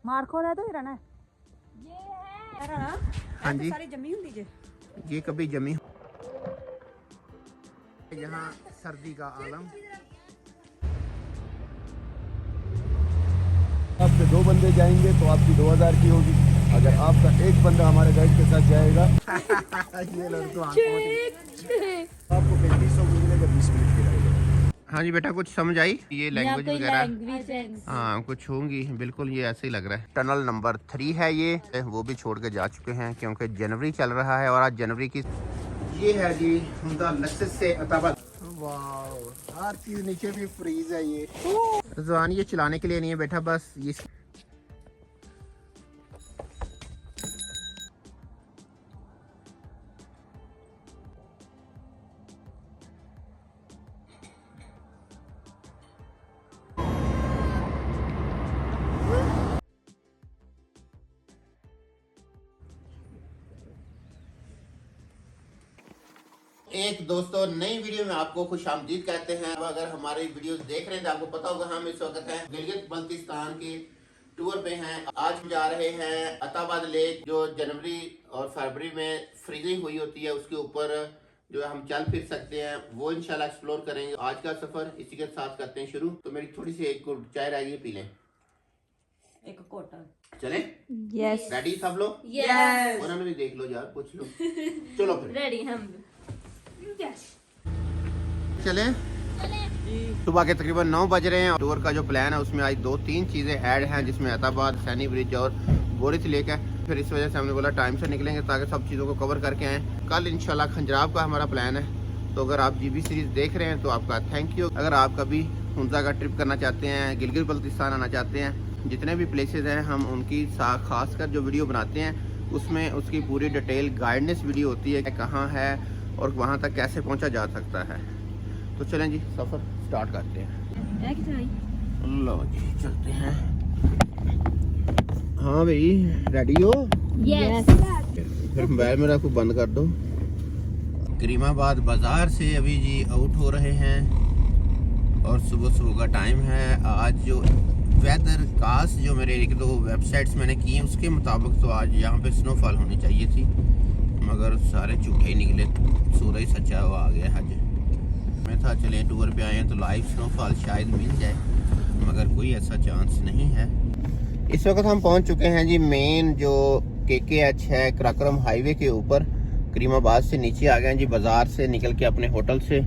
मार खो रहा तो ही रहना है। ये है हाँ जी, सारी जमी हुई जे। ये कभी जमी यहाँ सर्दी का आलम। आपके 2 बंदे जाएंगे तो आपकी 2000 की होगी। अगर आपका एक बंदा हमारे गाइड के साथ जाएगा ये लड़को आपको 3500 मिलेगा 20 मिनट के लिए। हाँ जी बेटा, कुछ समझ आई ये लैंग्वेज वगैरह? लैंग्वेज हाँ कुछ होंगी, बिल्कुल ये ऐसे ही लग रहा है। टनल नंबर 3 है ये, वो भी छोड़ के जा चुके हैं क्योंकि जनवरी चल रहा है और आज जनवरी की। ये है जी हुंदा लस्सत से अताबाद। वाह, हर चीज नीचे भी फ्रीज है ये। रज़वान ये चलाने के लिए नहीं है बेटा, बस ये एक दोस्तों नई वीडियो में आपको खुशामदीद कहते हैं। अगर हमारी वीडियोस देख रहे हैं तो आपको पता होगा हम इस वक्त हैं गिलगित बल्तिस्तान के टूर पे हैं। आज हम जा रहे हैं अताबाद लेक, जो जनवरी और फरवरी में फ्रीजिंग हुई होती है, उसके ऊपर जो है हम चल फिर सकते हैं, वो इंशाल्लाह एक्सप्लोर करेंगे। आज का सफर इसी के साथ करते हैं शुरू। तो मेरी थोड़ी सी एक चाय रह गई, पी लें एक कोटा। चले? यस रेडी सब लोग? यस उन्होंने भी देख लो यार, पूछ लो। चलो फिर रेडी हम। यस चले। सुबह के तकरीबन 9 बज रहे हैं। टूर का जो प्लान है उसमें आज 2-3 चीज़ें ऐड हैं, जिसमें अताबाद, सैनी ब्रिज और बोरिस लेक है। फिर इस वजह से हमने बोला टाइम से निकलेंगे ताकि सब चीज़ों को कवर करके आएँ। कल इंशाल्लाह खंजराब का हमारा प्लान है। तो अगर आप जीबी सीरीज़ देख रहे हैं तो आपका थैंक यू। अगर आप कभी हुंजा का ट्रिप करना चाहते हैं, गिलगित बल्तिस्तान आना चाहते हैं, जितने भी प्लेसेस हैं हम उनकी खास कर जो वीडियो बनाते हैं उसमें उसकी पूरी डिटेल गाइडेंस वीडियो होती है, कहाँ है और वहाँ तक कैसे पहुँचा जा सकता है। तो चलें जी, सफ़र स्टार्ट करते हैं। लो जी चलते हैं। हाँ भाई रेडी हो? यस फिर मोबाइल मेरा को बंद कर दो। करीमाबाद बाज़ार से अभी जी आउट हो रहे हैं और सुबह सुबह का टाइम है। आज जो वेदर कास्ट जो मेरे 1-2 वेबसाइट्स मैंने की हैं उसके मुताबिक तो आज यहाँ पे स्नोफॉल होनी चाहिए थी, मगर सारे झूठे ही निकले। सूरज सच्चा हुआ आ गया आज। मैं था चले टूर पे आए हैं तो लाइव स्नोफॉल शायद मिल जाए, मगर कोई ऐसा चांस नहीं है। इस वक्त हम पहुंच चुके हैं जी मेन जो KKH है, कराक्रम हाईवे के ऊपर। करीमाबाद से नीचे आ गए हैं जी, बाज़ार से निकल के अपने होटल से।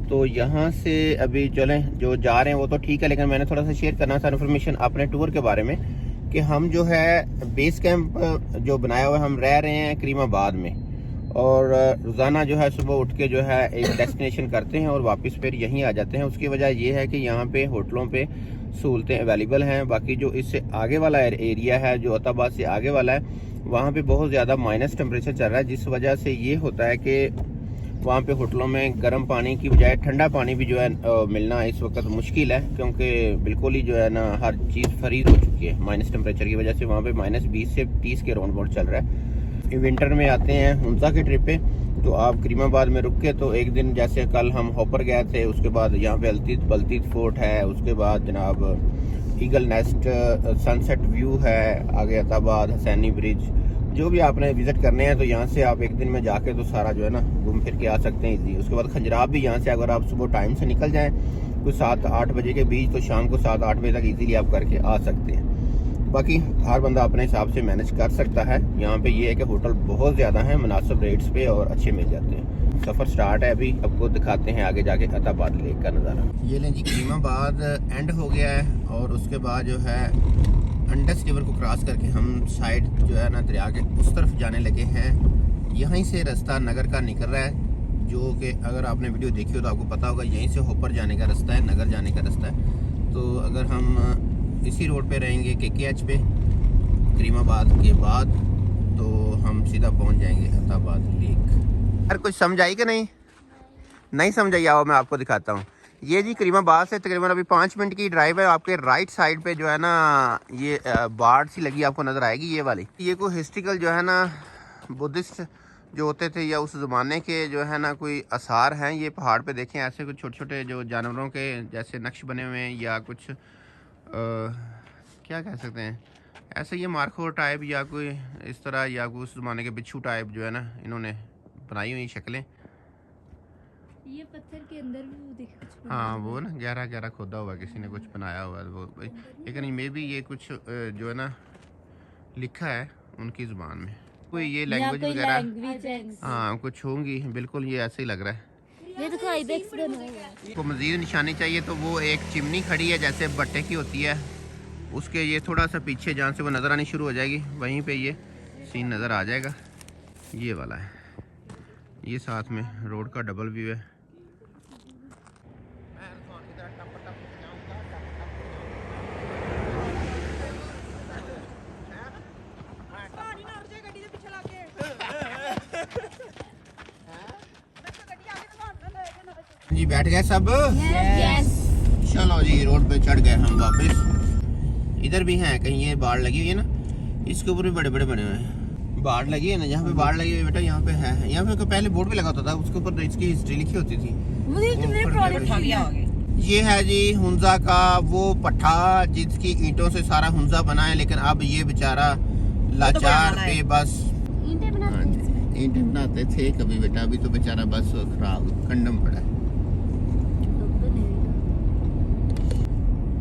तो यहाँ से अभी चलें, जो जा रहे हैं वो तो ठीक है, लेकिन मैंने थोड़ा सा शेयर करना था इन्फॉर्मेशन अपने टूर के बारे में कि हम जो है बेस कैंप जो बनाया हुआ है, हम रह रहे हैं करीमाबाद में और रोज़ाना जो है सुबह उठ के जो है एक डेस्टिनेशन करते हैं और वापस फिर यहीं आ जाते हैं। उसकी वजह ये है कि यहाँ पे होटलों पे सहूलतें अवेलेबल हैं। बाकी जो इससे आगे वाला एरिया है, जो अताबाद से आगे वाला है, वहाँ पे बहुत ज़्यादा माइनस टेम्परेचर चल रहा है, जिस वजह से ये होता है कि वहाँ पे होटलों में गर्म पानी की बजाय ठंडा पानी भी जो है मिलना इस वक्त मुश्किल है, क्योंकि बिल्कुल ही जो है ना हर चीज़ फ्रीज हो चुकी है माइनस टेम्परेचर की वजह से। वहाँ पे -20 से 30 के राउंड अबाउट चल रहा है। विंटर में आते हैं हुंजा के ट्रिप पे तो आप करीमाबाद में रुक के, तो एक दिन जैसे कल हम हॉपर गए थे, उसके बाद यहाँ पे बल्तीत फोर्ट है, उसके बाद जनाब ईगल नेस्ट, सनसेट व्यू है, आगे अताबाद, हसैनी ब्रिज, जो भी आपने विजिट करने हैं तो यहाँ से आप एक दिन में जाके तो सारा जो है ना घूम फिर के आ सकते हैं इजी। उसके बाद खंजराब भी यहाँ से अगर आप सुबह टाइम से निकल जाएँ कुछ 7-8 बजे के बीच, तो शाम को 7-8 बजे तक इजीली आप करके आ सकते हैं। बाकी हर बंदा अपने हिसाब से मैनेज कर सकता है। यहाँ पे ये है कि होटल बहुत ज़्यादा हैं, मुनासिब रेट्स पे और अच्छे मिल जाते हैं। सफ़र स्टार्ट है, अभी आपको दिखाते हैं आगे जाके अताबाद लेक का नज़ारा। ये लें जी, करीमाबाद एंड हो गया है और उसके बाद जो है अंडस रिवर को क्रॉस करके हम साइड जो है ना दरिया के उस तरफ जाने लगे हैं। यहीं से रास्ता नगर का निकल रहा है, जो कि अगर आपने वीडियो देखी हो तो आपको पता होगा यहीं से होपर जाने का रास्ता है, नगर जाने का रास्ता है। तो अगर हम इसी रोड पे रहेंगे KKH पे करीमाबाद के बाद, तो हम सीधा पहुंच जाएंगे अताबाद लेक। यार कुछ समझ आई कि नहीं समझ आई? आओ मैं आपको दिखाता हूँ। ये जी करीमाबाद से तकरीबन अभी 5 मिनट की ड्राइव है। आपके राइट साइड पे जो है ना ये बाढ़ सी लगी आपको नज़र आएगी, ये वाली। ये कोई हिस्ट्रिकल जो है ना बुद्धिस्ट जो होते थे या उस ज़माने के जो है ना कोई आसार हैं। ये पहाड़ पे देखें, ऐसे कुछ छोटे छोटे जो जानवरों के जैसे नक्श बने हुए हैं या कुछ क्या कह सकते हैं, ऐसे ये मार्को टाइप या कोई इस तरह या कोई उस ज़माने के बिच्छू टाइप जो है ना इन्होंने बनाई हुई शक्लें। ये पत्थर के अंदर भी वो देख कुछ बना हाँ हुआ वो ना गहरा गहरा खोदा हुआ किसी ने कुछ बनाया हुआ है वो, लेकिन मे भी ये कुछ जो है ना लिखा है उनकी ज़ुबान में, कोई ये है। या लैंग्वेज कोई वगैरह लैंग्वेज है। हाँ कुछ होंगी, बिल्कुल ये ऐसे ही लग रहा है। ये देखो आइबेक्स बना हुआ है। को मज़ीद निशानी चाहिए तो वो एक चिमनी खड़ी है जैसे भट्टे की होती है, उसके ये थोड़ा सा पीछे जहाँ से वो नज़र आनी शुरू हो जाएगी वहीं पे ये सीन नज़र आ जाएगा। ये वाला है, ये साथ में रोड का डबल व्यू है। जी बैठ गए सब? यस। चलो जी रोड पे चढ़ गए हम वापस। इधर भी हैं कहीं ये बाढ़ लगी हुई है ना, इसके ऊपर भी बड़े बड़े बने हुए हैं। बाढ़ लगी है ना, जहाँ पे बाढ़ लगी हुई है बेटा यहाँ पे है, यहाँ पे पहले बोर्ड भी लगा होता था, उसके ऊपर इसकी हिस्ट्री लिखी होती थी। ये है जी हुंजा का वो पट्टा जिसकी ईंटों से सारा हुंजा बना है, लेकिन अब ये बेचारा लाचार बेबस ईंटें बनाते थे कभी बेटा, अभी तो बेचारा बस खराब कंडम पड़ा है।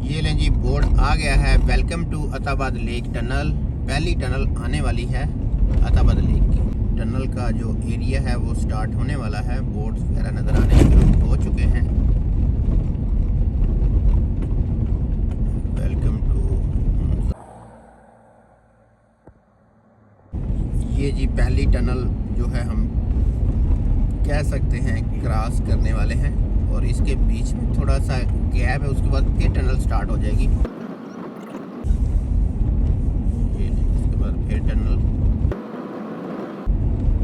ये लें जी बोर्ड आ गया है, welcome to Attabad lake tunnel. पहली टनल आने वाली है अताबाद लेक की। टनल का जो एरिया है वो स्टार्ट होने वाला है, बोर्ड्स वगैरह नजर आने शुरू हो चुके हैं। वेलकम टू, ये जी पहली टनल जो है हम कह सकते हैं क्रॉस करने वाले हैं, और इसके बीच में थोड़ा सा गैप है, उसके बाद फिर टनल स्टार्ट हो जाएगी। इसके बाद फिर टनल,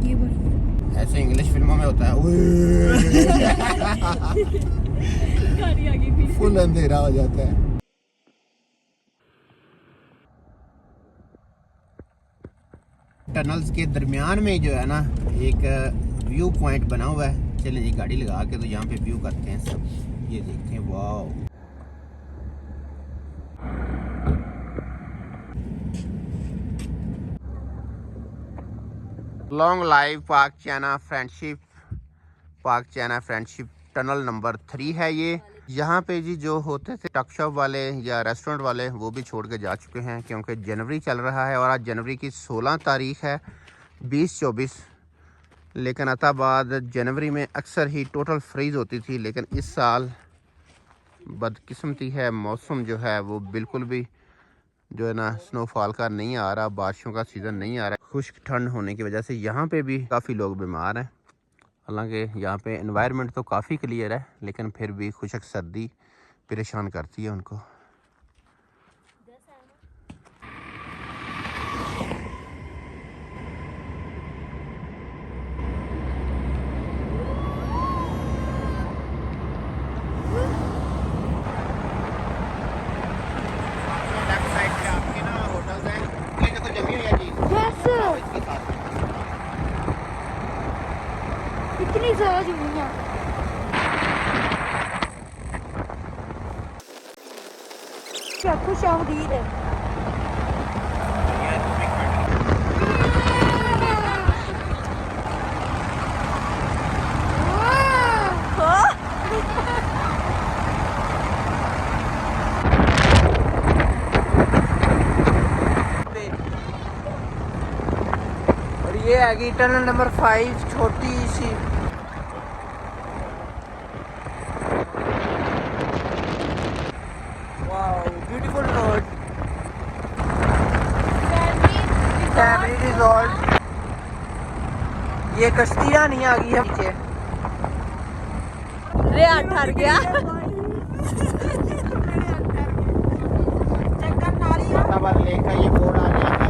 ये बढ़िया। ऐसे इंग्लिश फिल्मों में होता है फुल अंधेरा हो जाता है। टनल्स के दरमियान में जो है ना एक व्यू पॉइंट बना हुआ है। चलें जी गाड़ी लगा के तो यहाँ पे व्यू करते हैं सब, ये देखते हैं। Wow long live park China friendship, park China friendship tunnel number 3 है ये। यहाँ पे जी जो होते थे टक शॉप वाले या रेस्टोरेंट वाले वो भी छोड़ के जा चुके हैं, क्योंकि जनवरी चल रहा है और आज जनवरी की 16 तारीख है 2024। लेकिन अताबाद जनवरी में अक्सर ही टोटल फ्रीज होती थी, लेकिन इस साल बदकिस्मती है, मौसम जो है वो बिल्कुल भी जो है ना स्नोफॉल का नहीं आ रहा, बारिशों का सीज़न नहीं आ रहा। खुश्क ठंड होने की वजह से यहाँ पे भी काफ़ी लोग बीमार हैं। हालांकि यहाँ पे एनवायरनमेंट तो काफ़ी क्लियर है, लेकिन फिर भी खुश्क सर्दी परेशान करती है उनको। इतनी ज़्यादा जमीन क्या खुश आमदीद है। और ये आएगी टनल नंबर 5, छोटी सी। Beautiful road, family resort. ये कश्तियाँ नहीं आ गई है नीचे। रे ठहर गया। अताबाद लेक का ये बोर्ड आ गया है।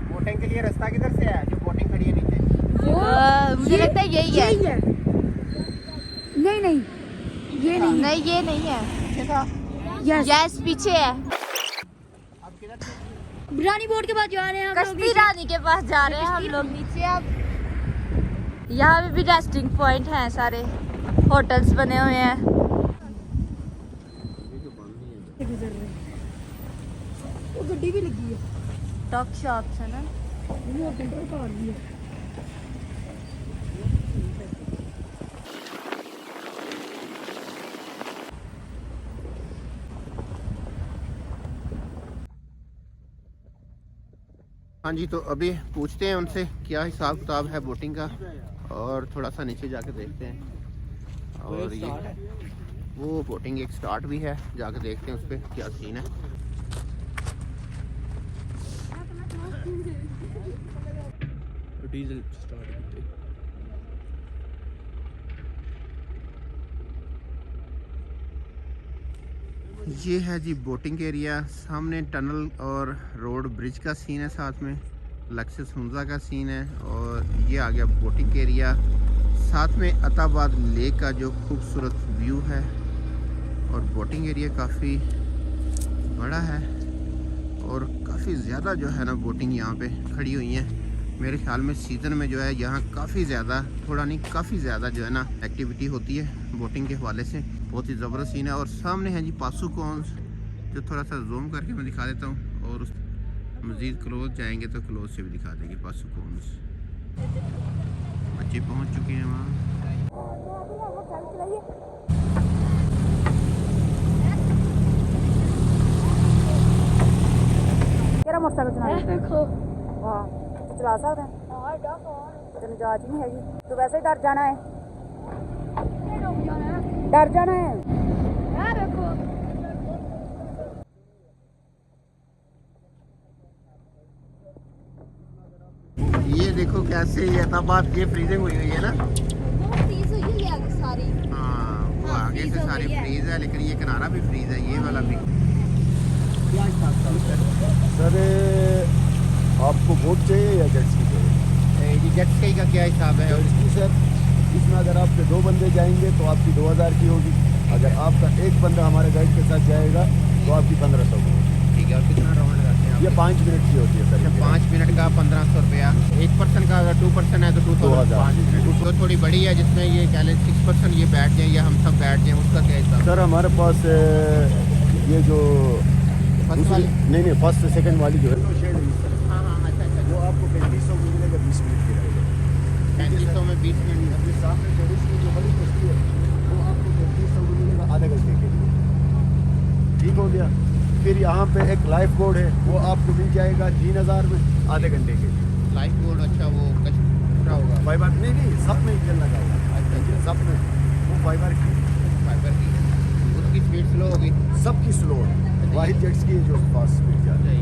बोटिंग के लिए रास्ता किधर से है? जो बोटिंग खड़ी है नीचे, मुझे लगता है यही है। नहीं नहीं ये नहीं, नहीं ये नहीं है। यस पीछे है। रानी बोर्ड के पास जा रहे हैं हम लोग, कश्ती रानी के पास जा रहे हैं हम लोग नीचे। अब यहाँ पे भी रेस्टिंग पॉइंट हैं, सारे होटल्स बने हुए हैं। गुजर रहे वो गड्डी भी लगी है टॉक शॉप्स है ना। वो कंट्रोल कार भी है। हाँ जी, तो अभी पूछते हैं उनसे क्या हिसाब किताब है बोटिंग का, और थोड़ा सा नीचे जाके देखते हैं। और ये वो बोटिंग एक स्टार्ट भी है, जाके देखते हैं उस पर क्या सीन है। डीजल स्टार्ट ये है जी बोटिंग एरिया, सामने टनल और रोड ब्रिज का सीन है, साथ में लक्ष्य हुंजा का सीन है, और ये आ गया बोटिंग एरिया। साथ में अताबाद लेक का जो खूबसूरत व्यू है, और बोटिंग एरिया काफ़ी बड़ा है और काफ़ी ज़्यादा जो है ना बोटिंग यहाँ पे खड़ी हुई है। मेरे ख्याल में सीज़न में जो है यहाँ काफ़ी ज़्यादा, थोड़ा नहीं काफ़ी ज़्यादा जो है ना एक्टिविटी होती है बोटिंग के हवाले से। बहुत ही ज़बरदस्त सीन है। और सामने है जी पासुकॉन्स, जो थोड़ा सा जूम करके मैं दिखा देता हूँ, और उस मज़ीद क्लोज जाएंगे तो क्लोज से भी दिखा देंगे पासुकॉन्स। बच्चे पहुँच चुके हैं वहाँ। मोटरसाइकिल चला देखो हाँ चला सकते हैं तेन जांच नहीं हैगी तो वैसे ही डर जाना है डर जाना है देखो ये देखो कैसे ये अताबाद ये फ्रीजिंग हुई है ना। फ्रीज हुई है सारी। हाँ वो आगे से सारी फ्रीज है, लेकिन ये किनारा भी फ्रीज है, ये वाला भी। सर आपको बोट चाहिए या जेट स्की चाहिए? ये जेट स्की का क्या हिसाब है? जेट स्की सर, इसमें अगर आपके 2 बंदे जाएंगे तो आपकी 2000 की होगी। अगर आपका एक बंदा हमारे गाइड के साथ जाएगा तो आपकी 1500 की होगी। ठीक है। और कितना राउंड लगाते हैं? ये 5 मिनट की होती है सर। 5 मिनट का 1500 रुपया। 1% का अगर 2% है तो 2000। 5 मिनट तो थोड़ी बड़ी है, जिसमें ये कह लें 6% ये बैठ जाए या हम सब बैठ जाएँ, उसका क्या हिसाब? सर हमारे पास ये जो नहीं फर्स्ट सेकंड वाली जो है हाँ अच्छा अच्छा। वो आपको 3500 में मिलेगा 20 मिनट की रहेगा। 3500 में 20 मिनट। अपने सामने जो बड़ी कश्ती है वो आपको 3500 में मिलेगा आधे घंटे के लिए। ठीक हो गया। फिर यहाँ पे एक लाइफ बोर्ड है, वो आपको मिल जाएगा 3000 में आधे घंटे के लिए। Life board? अच्छा वो कचरा होगा? फाइबर नहीं सब में इंजन लगा हुआ। अच्छा सब में वो फाइबर की उसकी स्पीड स्लो होगी? सबकी स्लो है, वाहिद जेट्स की जो फास्ट स्पीड जाती है।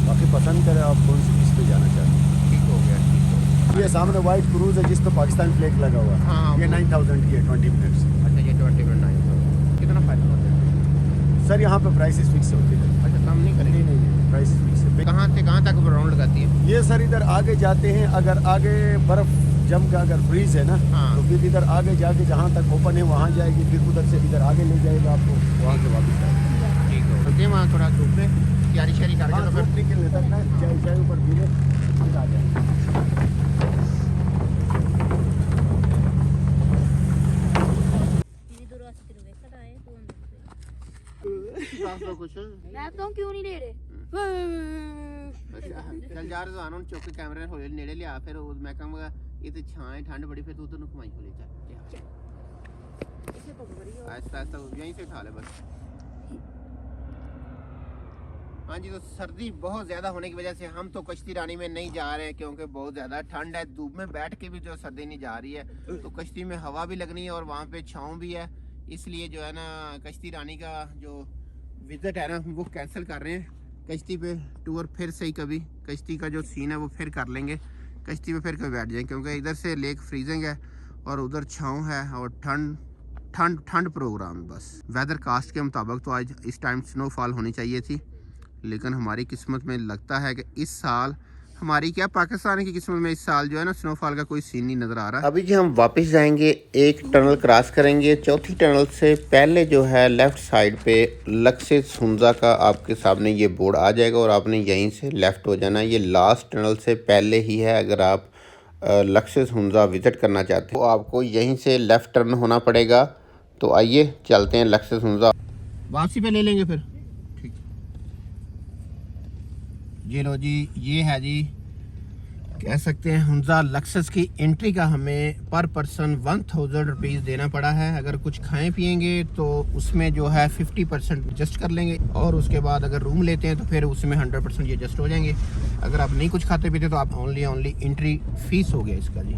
बाकी पसंद करें आप कौन सी चीज़ पे जाना चाहते हैं। ठीक हो गया। ये सामने वाइट क्रूज है जिस पे पाकिस्तान फ्लैग लगा हुआ है। हाँ, ये 9000 की है 20 मिनट्स। अच्छा ये 20 मिनट 900। कितना फायदा होता है सर? यहाँ पे प्राइसेस फिक्स होती है। अच्छा कम नहीं करेंगे? नहीं प्राइसेस फिक्स है। कहाँ से कहाँ तक राउंड लगाती है? ये सर इधर आगे जाते हैं, अगर आगे बर्फ जम का अगर फ्रीज है ना हाँ। तो फिर इधर आगे जाके जहाँ तक ओपन है वहाँ जाएगी, फिर उधर से इधर आगे ले जाएगा आपको, वहाँ से वापस आएगा। ठीक हो रुके वहाँ थोड़ा धूप में तैयारी शैरी करके हाँ, तो फिर निकलने तक ना चाय ऊपर पीले फिर आ जाएगा। कुछ मैं तो क्यों नहीं ले रहे? चल जा रजान ਹੁਣ ਚੁੱਕ ਕੈਮਰੇ ਹੋਏ ਨੇੜੇ ਲਿਆ, ਫਿਰ ਉਹ ਮੈਂ ਕਹਾਂਗਾ ਇਹ ਤੇ ਛਾਂ ਹੈ ठंड बड़ी, फिर तू तो घुमाई हो ले चल आहिस्ता आहिस्ता यहीं से उठा ले बस। हाँ जी, तो सर्दी बहुत ज़्यादा होने की वजह से हम तो कश्ती रानी में नहीं जा रहे हैं, क्योंकि बहुत ज़्यादा ठंड है। धूप में बैठ के भी जो सर्दी नहीं जा रही है, तो कश्ती में हवा भी लगनी है और वहाँ पे छाँव भी है, इसलिए जो है ना कश्ती रानी का जो विज़िट है ना वो कैंसिल कर रहे हैं। कश्ती पे टूर फिर से ही कभी कश्ती का जो सीन है वो फिर कर लेंगे, कश्ती पे फिर कभी बैठ जाएंगे, क्योंकि इधर से लेक फ्रीजिंग है और उधर छाँव है और ठंड प्रोग्राम। बस वेदर कास्ट के मुताबिक तो आज इस टाइम स्नोफॉल होनी चाहिए थी, लेकिन हमारी किस्मत में लगता है कि इस साल हमारी क्या पाकिस्तान की किस्मत में इस साल जो है ना स्नोफॉल का कोई सीन नहीं नज़र आ रहा। अभी जी हम वापस जाएंगे, एक टनल क्रॉस करेंगे, चौथी टनल से पहले जो है लेफ़्ट साइड पे लक्ष्य हुंजा का आपके सामने ये बोर्ड आ जाएगा और आपने यहीं से लेफ़्ट हो जाना। ये लास्ट टनल से पहले ही है। अगर आप लक्ष्य हुंजा विज़िट करना चाहते हो तो आपको यहीं से लेफ़्ट टर्न होना पड़ेगा। तो आइए चलते हैं लक्ष्य हुंजा। वापसी पे ले लेंगे फिर। ये लो जी, ये है जी, कह सकते हैं हुंजा लक्सस की एंट्री का हमें पर पर्सन 1000 रुपीज़ देना पड़ा है। अगर कुछ खाएं पिएंगे तो उसमें जो है 50% एडजस्ट कर लेंगे, और उसके बाद अगर रूम लेते हैं तो फिर उसमें 100% ये एडजस्ट हो जाएंगे। अगर आप नहीं कुछ खाते पीते तो आप ओनली एंट्री फीस हो गया इसका जी।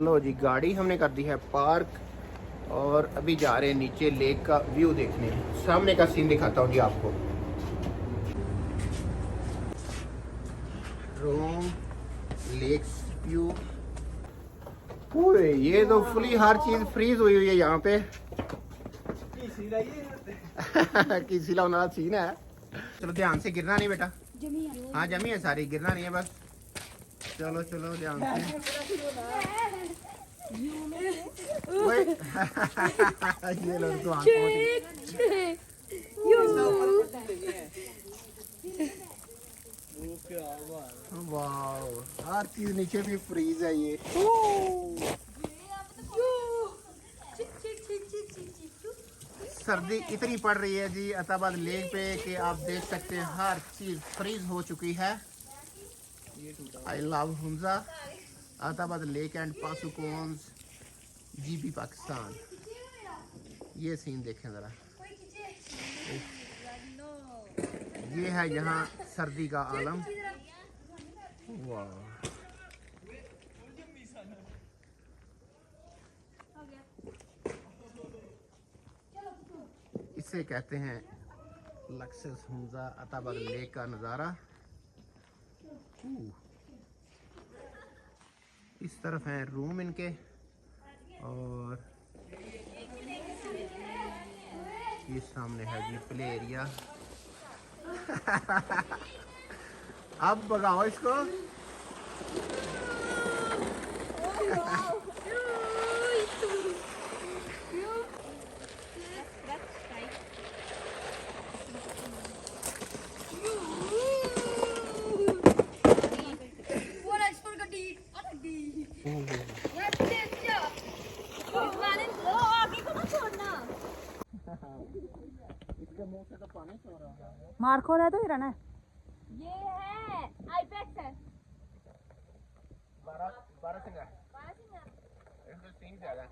लो जी, गाड़ी हमने कर दी है पार्क और अभी जा रहे हैं नीचे लेक का व्यू देखने। सामने का सीन दिखाता हूँ जी आपको। रूम, लेक व्यू, पूरे ये तो फुली हर चीज फ्रीज हुई है यहाँ पे। किसी लाने सीन है। चलो ध्यान से, गिरना नहीं बेटा। हाँ जमी है सारी, गिरना नहीं है बस। चलो चलो ध्यान से। ये लो तो वाह, हर चीज नीचे भी फ्रीज है ये। सर्दी इतनी पड़ रही है जी अताबाद लेक पे कि आप देख सकते हैं हर चीज फ्रीज हो चुकी है। I love Hunza, Attabad lake and Passu Cones, GB Pakistan. ये सीन देखें ज़रा, ये है यहाँ सर्दी का आलम। वाह, इसे कहते हैं लक्सस हुंजा अताबाद लेक का नज़ारा। इस तरफ हैं रूम इनके, और ये सामने है जी प्ले एरिया। अब भगाओ इसको। मार खो रहा है तो ही रहना है। ये है आईपैक्स है। 12 सिंगर। इसमें सीन ज़्यादा है।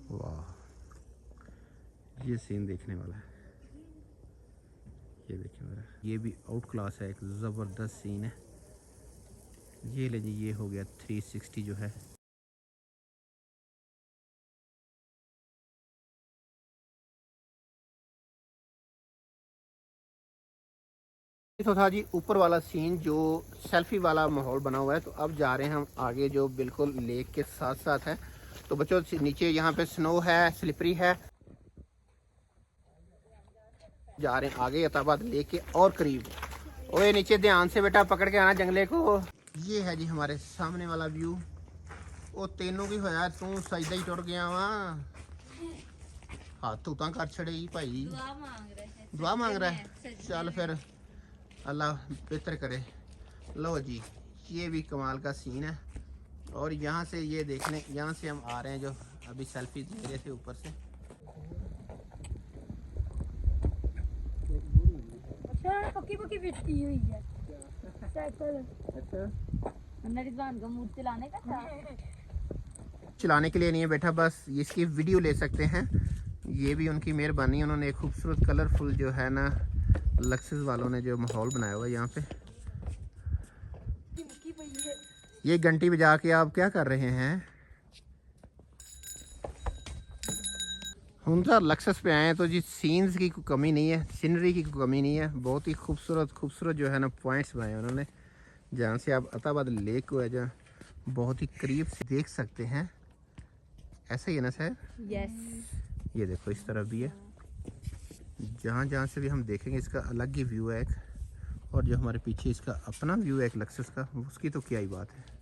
वाह, ये सीन देखने वाला है। ये देखिए मेरा, ये भी आउट क्लास है, एक ज़बरदस्त सीन है। ये ले जी, ये हो गया 360 जो है। तो था जी ऊपर वाला सीन जो सेल्फी वाला माहौल बना हुआ है। तो अब जा रहे हैं हम आगे जो बिल्कुल लेक के साथ साथ है। तो बच्चों नीचे यहाँ पे स्नो है, स्लिपरी है। जा रहे हैं आगे अताबाद लेक के और करीब। ओए नीचे ध्यान से बेटा, पकड़ के आना जंगले को। ये है जी हमारे सामने वाला व्यू। ओ तेनों की होया, तू सजदा ही टुट गया वा, हाथ उतां कर छड़े भाई। दुआ मांग रहा है। चल फिर अल्लाह बेहतर करे। लो जी, ये भी कमाल का सीन है। और यहाँ से ये देखने, यहाँ से हम आ रहे हैं जो अभी सेल्फी ले रहे थे ऊपर से। पक्की पक्की फिट की हुई है साइकिल। अच्छा, रिजवान का मूड चलाने का था। चलाने के लिए नहीं है बेटा, बस इसकी वीडियो ले सकते हैं। ये भी उनकी मेहरबानी, उन्होंने एक खूबसूरत कलरफुल जो है ना लक्सस वालों ने जो माहौल बनाया हुआ है यहाँ पे। ये घंटी बजा के आप क्या कर रहे हैं? हुंजा लक्सस पे आए हैं तो जी सीन्स की कोई कमी नहीं है, सीनरी की कोई कमी नहीं है। बहुत ही खूबसूरत जो है ना पॉइंट्स बनाए उन्होंने, जहाँ से आप अताबाद लेक को है जो बहुत ही करीब से देख सकते हैं। ऐसा ही है ना सर? यस। ये देखो इस तरफ भी है, जहाँ से भी हम देखेंगे इसका अलग ही व्यू है एक। और जो हमारे पीछे इसका अपना व्यू है एक लक्सस का, उसकी तो क्या ही बात है।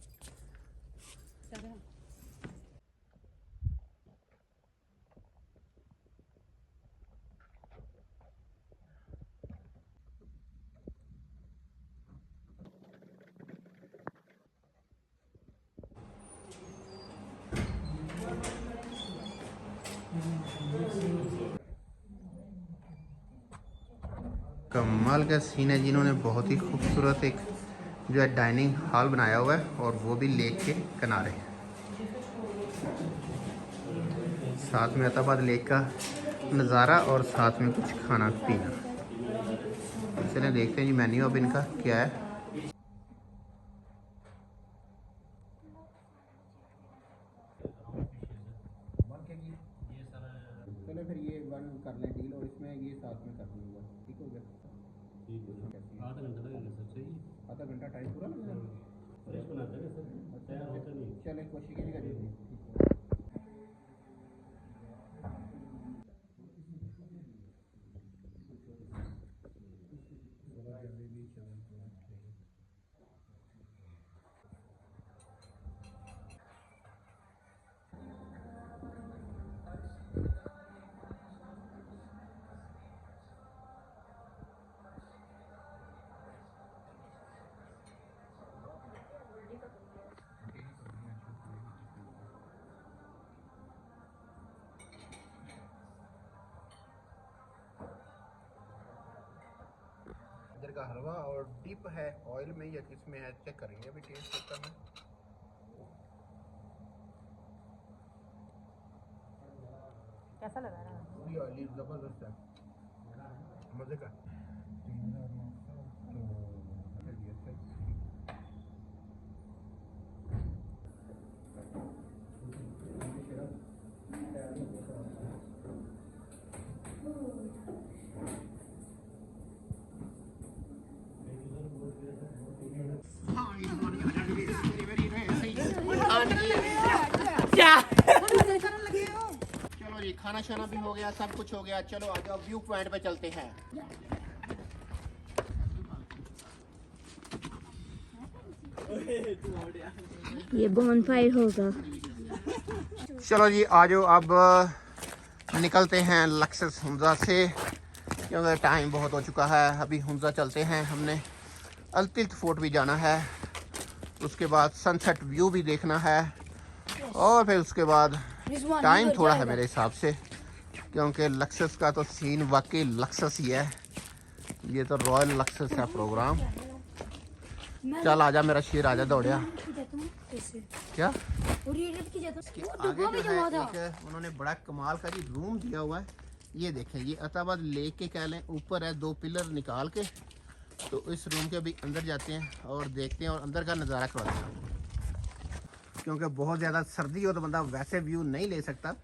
कमाल का सीन है, जिन्होंने बहुत ही खूबसूरत एक जो है डाइनिंग हॉल बनाया हुआ है और वो भी लेक के किनारे। साथ में अताबाद लेक का नज़ारा और साथ में कुछ खाना पीना। चलिए देखते हैं जी मेन्यू अब इनका क्या है। चलो फिर ये वन कर लें डील और इसमें ये साथ में कर लूँगा। ठीक हो गया? आधा घंटा टाइम पूरा लग जाएगा। चले कोशिश कीजिएगा। इधर का हलवा और डिप है ऑयल में या किस में है चेक करेंगे अभी टेस्ट करना है। कैसा लगा रहा है? ऑयली जबरदस्त है, मजे का। चलो जी खाना शाना भी हो गया, सब कुछ हो गया। चलो आ जाओ व्यू पॉइंट पे चलते हैं। ये बॉनफायर होगा। चलो जी आ जाओ, अब निकलते हैं लक्सस हुंजा से क्योंकि टाइम बहुत हो चुका है। अभी हुंजा चलते हैं, हमने अल्तिल्त फोर्ट भी जाना है, उसके बाद सनसेट व्यू भी देखना है और फिर उसके बाद टाइम थोड़ा है मेरे हिसाब से क्योंकि लक्सस का तो सीन वाकई लक्सस ही है। ये तो रॉयल लक्सस है प्रोग्राम। चल आजा मेरा शेर, आजा दौड़िया। क्या आगे जो है एक उन्होंने बड़ा कमाल का जी रूम दिया हुआ है। ये देखें, ये अताबाद लेक के कह लें, ऊपर है 2 पिलर निकाल के। तो इस रूम के अभी अंदर जाते हैं और देखते हैं और अंदर का नज़ारा करवाते हैं क्योंकि बहुत ज़्यादा सर्दी हो तो बंदा वैसे व्यू नहीं ले सकता।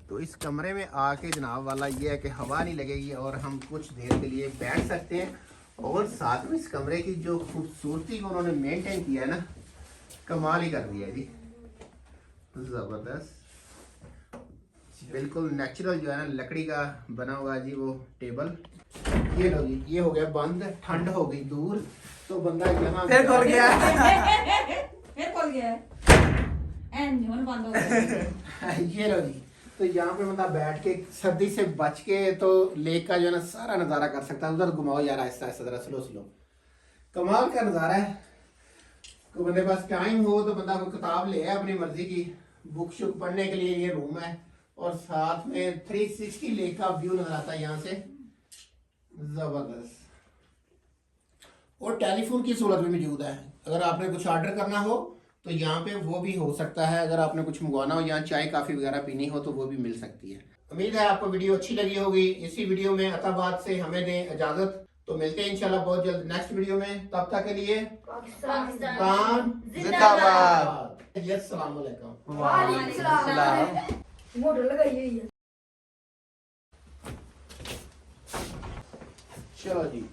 तो इस कमरे में आके जनाब वाला ये है कि हवा नहीं लगेगी और हम कुछ देर के लिए बैठ सकते हैं। और साथ में इस कमरे की जो खूबसूरती को उन्होंने मेंटेन किया है ना, कमाल ही कर दिया जी, ज़बरदस्त। बिल्कुल नेचुरल जो है ना लकड़ी का बना हुआ जी वो टेबल। ये लो जी, ये हो गया बंद, ठंड हो गई दूर तो बंदा यहाँ फिर खुल गया। फिर खोल गया बंद हो गया। ये लो जी, तो यहाँ पे बंदा बैठ के सर्दी से बच के तो लेक का जो है ना सारा नज़ारा कर सकता है। उधर घुमाओ यार आहिस्ता आहिस्ता, जरा स्लो स्लो। कमाल का नज़ारा है। तो बंदे पास टाइम हो तो बंदा को किताब ले है अपनी मर्जी की, बुक शुक पढ़ने के लिए ये रूम है और साथ में 360 लेक का व्यू नजर आता है यहाँ से, जबरदस्त। और टेलीफोन की सहूलत भी मौजूद है, अगर आपने कुछ ऑर्डर करना हो तो यहाँ पे वो भी हो सकता है। अगर आपने कुछ मंगवाना हो, यहाँ चाय काफ़ी वगैरह पीनी हो तो वो भी मिल सकती है। उम्मीद है आपको वीडियो अच्छी लगी होगी। इसी वीडियो में अताबाद से हमें दें इजाज़त, तो मिलते हैं इंशाल्लाह बहुत जल्द नेक्स्ट वीडियो में। तब तक के लिए पाकिस्तान जिंदाबाद। अस्सलाम वालेकुम। वालेकुम सलाम। मोटर लगाई हुई है। चलो जी।